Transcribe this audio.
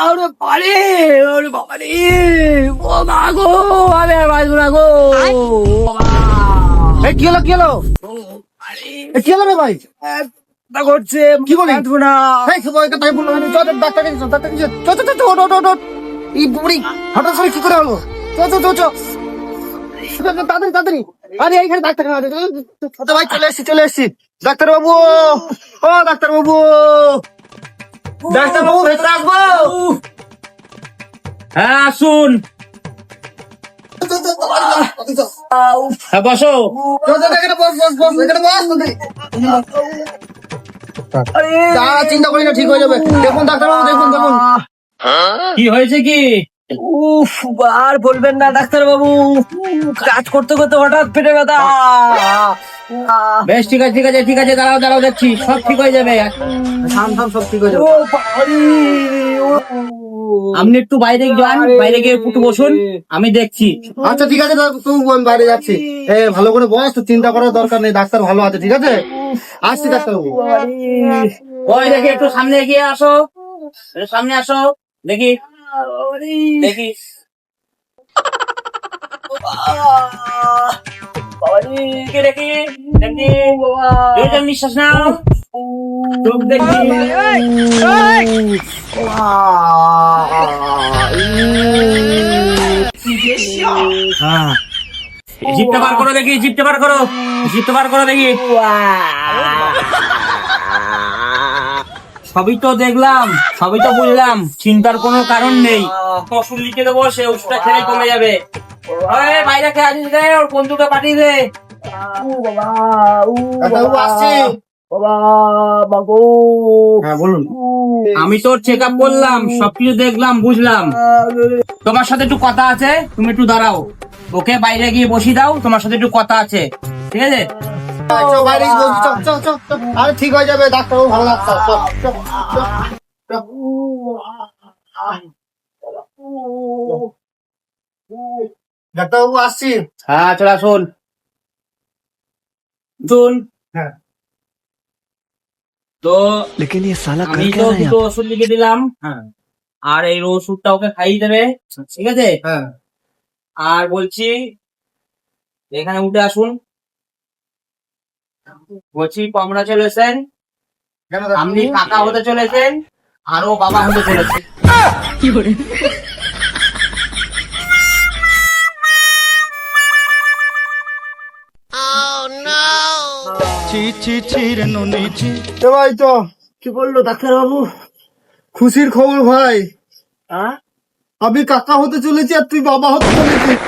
আরে বাড়ি, ওরে বাবা রে, ও মা গো, আমি আর বাঁচবো না গো। কি হলো কি হলো কি হলো রে ভাই? তা করছে, কি বলি? বাঁচবো না। তাই বললো ডাক্তার এই বুড়ি হঠাৎ করে কি করে হলো? তাড়াতাড়ি তাড়াতাড়ি, আরে এইখানে ডাক্তারখানা আছে। ভাই চলে এসছি ডাক্তার বাবু। ও ডাক্তার বাবু, ডাক্তার বাবু ভেতরে আসবো? হ্যাঁ আসুন, হ্যাঁ বসো। এখানে বস বস বস, এখানে বস তাড়াতাড়ি। চিন্তা করি না, ঠিক হয়ে যাবে। দেখুন ডাক্তার বাবু, দেখুন দেখুন। কি হয়েছে কি? উফ, আর বলবেন না ডাক্তার বাবু, কাজ করতে করতে হঠাৎ পেটে ব্যথা। বেশ ঠিক আছে ঠিক আছে ঠিক আছে, দাঁড়াও দাঁড়াও, দেখছি সব ঠিক হয়ে যাবে। থাম থাম, সব ঠিক হয়ে যাবে। আপনি একটু বাইরে যান, বাইরে গিয়ে একটু বসুন, আমি দেখছি। আচ্ছা ঠিক আছে, তুমি আমি বাইরে যাচ্ছি। ভালো করে বস, তো চিন্তা করার দরকার নেই, ডাক্তার ভালো আছে, ঠিক আছে? আসছি ডাক্তার বাবু। ওই দেখি, একটু সামনে এগিয়ে আসো, একটু সামনে আসো, দেখি দেখি। দেখি দেখি দেখি, জোরে নিঃশ্বাস নাও, চোখ দেখি। হ্যাঁ, জিভটা বার করো দেখি, জিভটা বার করো, জিভটা বার করো দেখি। সবই তো দেখলাম, সবই তো বুঝলাম, চিন্তার কোনো কারণ নেই। ওষুধ লিখে দেবো, সে ওষুধটা খেলে কমে যাবে। বাইরে খেয়ে আসিস রে, ওর বন্ধুকে পাঠিয়ে দে। ডাক্তার বাবু আসছি। হ্যাঁ বলুন। আমি তোর চেক আপ করলাম, সবকিছু দেখলাম বুঝলাম। তোমার সাথে একটু কথা আছে, তুমি একটু দাঁড়াও, ওকে বাইরে গিয়ে বসিয়ে দাও, তোমার সাথে একটু কথা আছে, ঠিক আছে? চল বাইরে গিয়ে বসবি, চল চল চল চল। আরে ঠিক হয়ে যাবে, ডাক্তার বাবু ভালো ডাক্তার, চল চল চল চল। ডাক্তার বাবু আসছি। হ্যাঁ চলে আসুন। শুন, হ্যাঁ তো लेकिन ये साला আমি कर তো क्या रहा है দুটো ওষুধ লিখে দিলাম, আর এই ওষুধটা ওকে খাইয়ে দেবে, ঠিক আছে? হ্যাঁ। আর বলছি, এখানে উঠে আসুন। বলছি কংগ্রাচুলেশন, কেন আপনি কাকা হতে চলেছেন, আরো বাবা হতে চলেছে। ভাই তো কি বললো ডাক্তার বাবু? খুশির খবর ভাই, আমি কাকা হতে চলেছি আর তুই বাবা হতে চলেছিস।